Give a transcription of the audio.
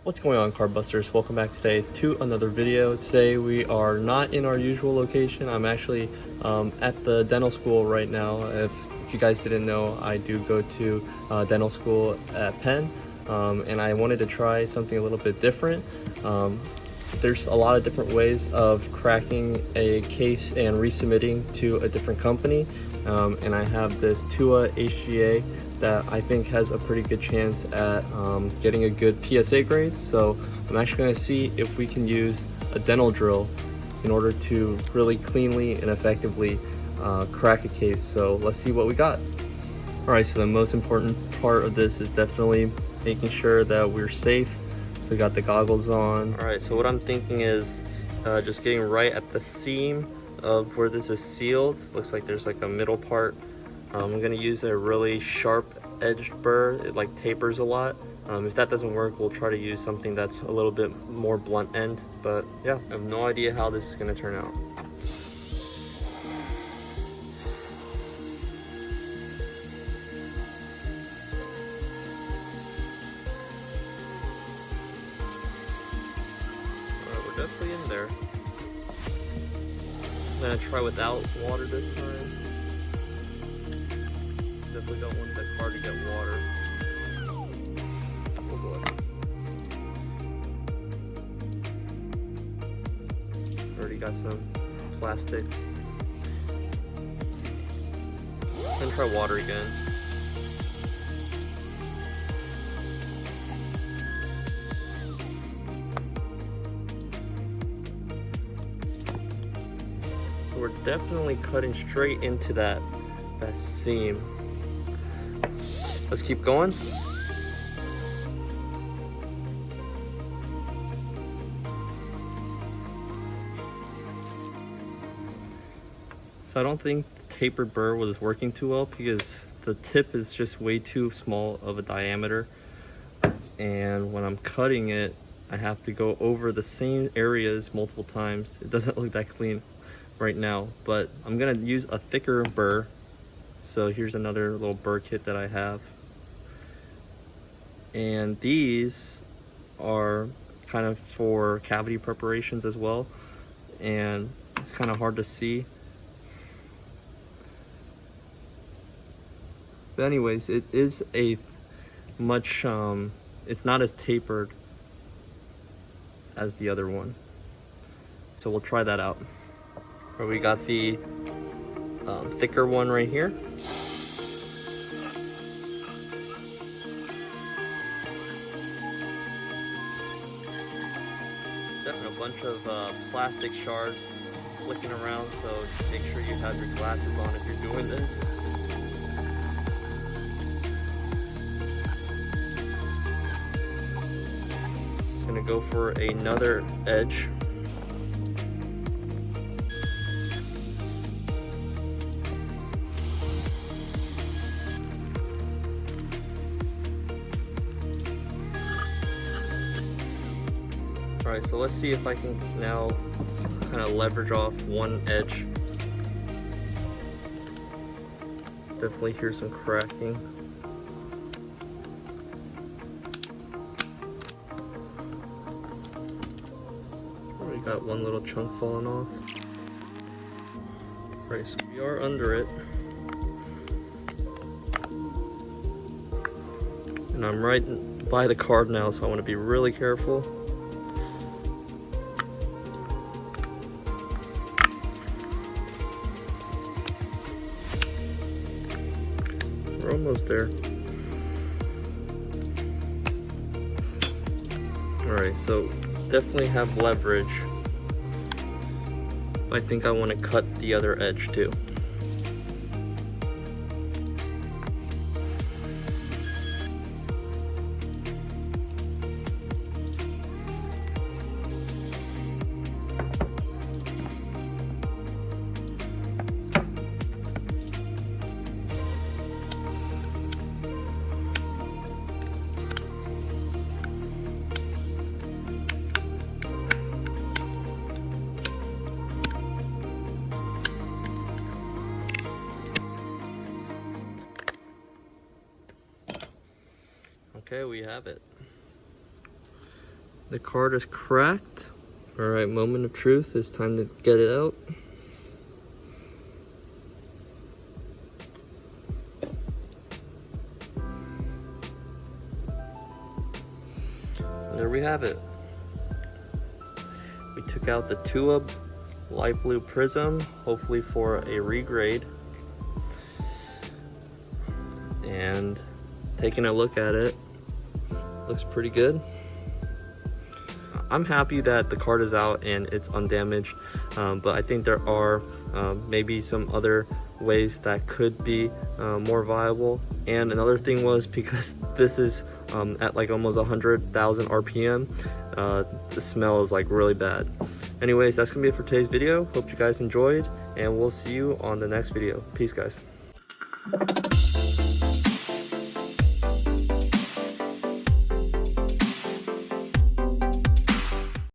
What's going on, card busters? Welcome back today to another video. Today we are not in our usual location. I'm actually at the dental school right now. If you guys didn't know, I do go to dental school at Penn, and I wanted to try something a little bit different. There's a lot of different ways of cracking a case and resubmitting to a different company, and I have this Tua HGA that I think has a pretty good chance at getting a good PSA grade. So I'm actually going to see if we can use a dental drill in order to really cleanly and effectively crack a case. So let's see what we got. All right, so the most important part of this is definitely making sure that we're safe. So we got the goggles on. All right, so what I'm thinking is just getting right at the seam of where this is sealed. Looks like there's like a middle part. I'm gonna use a really sharp edged burr. It like tapers a lot. If that doesn't work, we'll try to use something that's a little bit more blunt end. But yeah, I have no idea how this is gonna turn out. Alright, we're definitely in there. I'm gonna try without water this time. Definitely don't want the card to get water. Oh boy. Already got some plastic. I'm gonna try water again. So we're definitely cutting straight into that seam. Let's keep going. So I don't think tapered burr was working too well because the tip is just way too small of a diameter. And when I'm cutting it, I have to go over the same areas multiple times. It doesn't look that clean right now, but I'm gonna use a thicker burr. So here's another little burr kit that I have. And these are kind of for cavity preparations as well, and it's kind of hard to see, but anyways, it is a much it's not as tapered as the other one, so we'll try that out. Where we got the thicker one right here. A bunch of plastic shards flicking around, so just make sure you have your glasses on if you're doing this. I'm gonna go for another edge. Alright, so let's see if I can now kind of leverage off one edge. Definitely hear some cracking. Already got one little chunk falling off. Alright, so we are under it. And I'm right by the card now, so I want to be really careful. We're almost there. Alright, so definitely have leverage. I think I want to cut the other edge too. Okay, we have it. The card is cracked. All right, moment of truth. It's time to get it out. There we have it. We took out the tulip light blue Prizm, hopefully for a regrade. And taking a look at it, looks pretty good. I'm happy that the card is out and it's undamaged, but I think there are maybe some other ways that could be more viable. And another thing was, because this is at like almost 100,000 RPM, the smell is like really bad. Anyways, that's gonna be it for today's video. Hope you guys enjoyed, and we'll see you on the next video. Peace, guys.